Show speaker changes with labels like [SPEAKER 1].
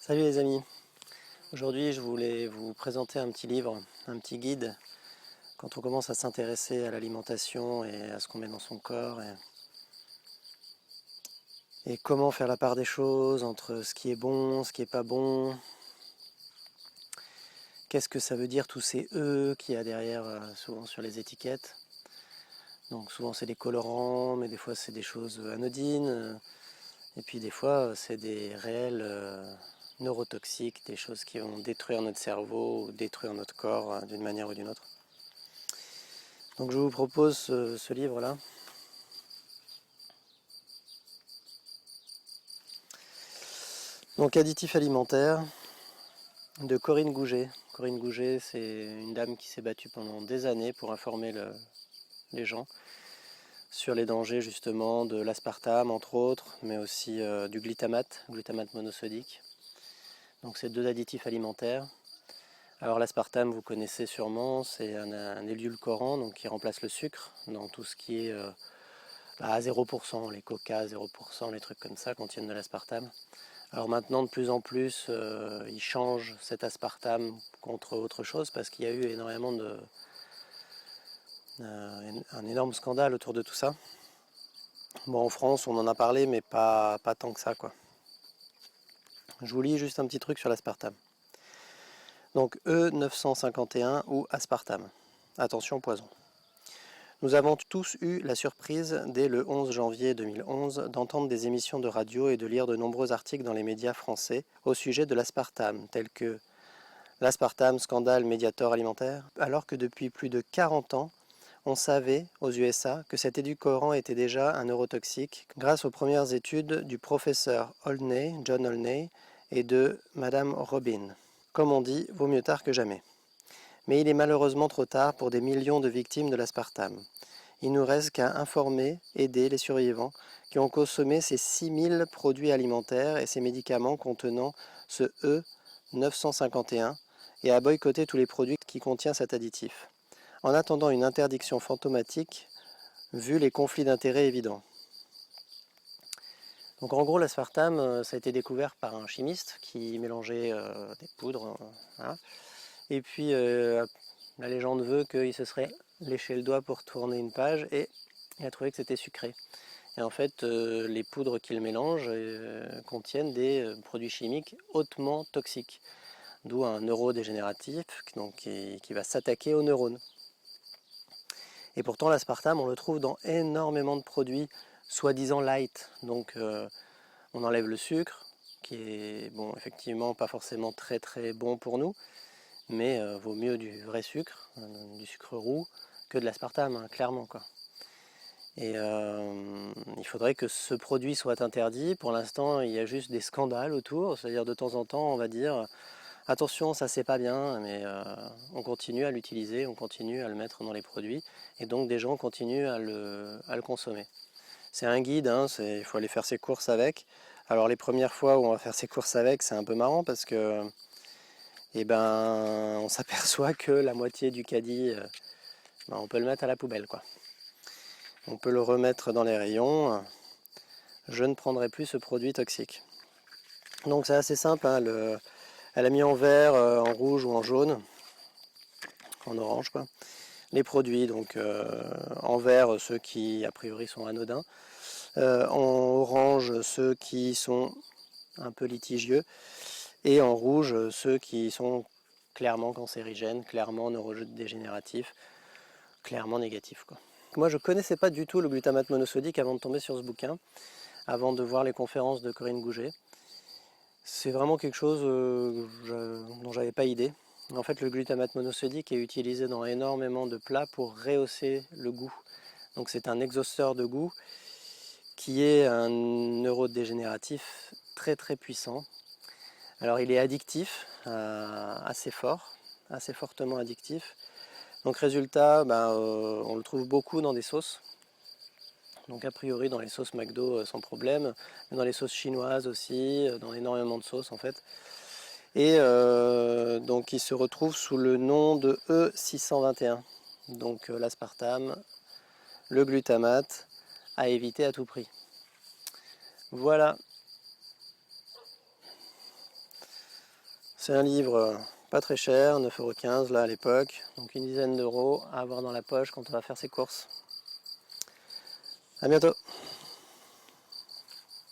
[SPEAKER 1] Salut les amis, aujourd'hui je voulais vous présenter un petit livre, un petit guide quand on commence à s'intéresser à l'alimentation et à ce qu'on met dans son corps et comment faire la part des choses entre ce qui est bon, ce qui est pas bon, qu'est-ce que ça veut dire tous ces E qu'il y a derrière souvent sur les étiquettes. Donc souvent c'est des colorants, mais des fois c'est des choses anodines, et puis des fois c'est des réels neurotoxiques, des choses qui vont détruire notre cerveau ou détruire notre corps d'une manière ou d'une autre. Donc je vous propose ce livre-là. Donc additifs alimentaires de Corinne Gouget. Corinne Gouget, c'est une dame qui s'est battue pendant des années pour informer les gens sur les dangers justement de l'aspartame entre autres, mais aussi du glutamate monosodique. Donc c'est deux additifs alimentaires. Alors l'aspartame, vous connaissez sûrement, c'est un édulcorant donc qui remplace le sucre dans tout ce qui est à 0%, les coca 0%, les trucs comme ça contiennent de l'aspartame. Alors maintenant, de plus en plus, ils changent cet aspartame contre autre chose parce qu'il y a eu énormément un énorme scandale autour de tout ça. Bon, en France, on en a parlé, mais pas tant que ça, quoi. Je vous lis juste un petit truc sur l'aspartame. Donc E951 ou aspartame. Attention, poison. Nous avons tous eu la surprise, dès le 11 janvier 2011, d'entendre des émissions de radio et de lire de nombreux articles dans les médias français au sujet de l'aspartame, tels que l'aspartame scandale Mediator alimentaire, alors que depuis plus de 40 ans, on savait aux USA que cet édulcorant était déjà un neurotoxique grâce aux premières études du professeur Olney, John Olney, et de Madame Robin. Comme on dit, vaut mieux tard que jamais. Mais il est malheureusement trop tard pour des millions de victimes de l'aspartame. Il nous reste qu'à informer, aider les survivants qui ont consommé ces 6000 produits alimentaires et ces médicaments contenant ce E951 et à boycotter tous les produits qui contiennent cet additif, en attendant une interdiction fantomatique vu les conflits d'intérêts évidents. Donc en gros, l'aspartame, ça a été découvert par un chimiste qui mélangeait des poudres, voilà. Et puis la légende veut qu'il se serait léché le doigt pour tourner une page et il a trouvé que c'était sucré. Et en fait, les poudres qu'il mélange contiennent des produits chimiques hautement toxiques, d'où un neurodégénératif donc, qui va s'attaquer aux neurones. Et pourtant, l'aspartame, on le trouve dans énormément de produits soi-disant light. Donc, on enlève le sucre, qui est bon, effectivement pas forcément très très bon pour nous, mais vaut mieux du vrai sucre, du sucre roux, que de l'aspartame, hein, clairement, quoi. Et il faudrait que ce produit soit interdit. Pour l'instant, il y a juste des scandales autour, c'est-à-dire de temps en temps, on va dire attention, ça c'est pas bien, mais on continue à l'utiliser, on continue à le mettre dans les produits, et donc des gens continuent à le consommer. C'est un guide, hein, il faut aller faire ses courses avec. Alors les premières fois où on va faire ses courses avec, c'est un peu marrant parce que on s'aperçoit que la moitié du caddie, on peut le mettre à la poubelle, quoi. On peut le remettre dans les rayons. Je ne prendrai plus ce produit toxique. Donc c'est assez simple, hein, elle a mis en vert, en rouge ou en jaune, en orange, quoi. Les produits, donc en vert ceux qui a priori sont anodins, en orange ceux qui sont un peu litigieux, et en rouge ceux qui sont clairement cancérigènes, clairement neurodégénératifs, clairement négatifs, quoi. Moi je ne connaissais pas du tout le glutamate monosodique avant de tomber sur ce bouquin, avant de voir les conférences de Corinne Gouget. C'est vraiment quelque chose dont j'avais pas idée. En fait, le glutamate monosodique est utilisé dans énormément de plats pour rehausser le goût. Donc c'est un exhausteur de goût qui est un neurodégénératif très très puissant. Alors il est addictif, assez fort, assez fortement addictif. Donc résultat, on le trouve beaucoup dans des sauces. Donc a priori dans les sauces McDo sans problème, mais dans les sauces chinoises aussi, dans énormément de sauces en fait. Et donc il se retrouve sous le nom de E621. Donc l'aspartame, le glutamate, à éviter à tout prix. Voilà. C'est un livre pas très cher, 9,15 € là à l'époque, donc une dizaine d'euros à avoir dans la poche quand on va faire ses courses. À bientôt!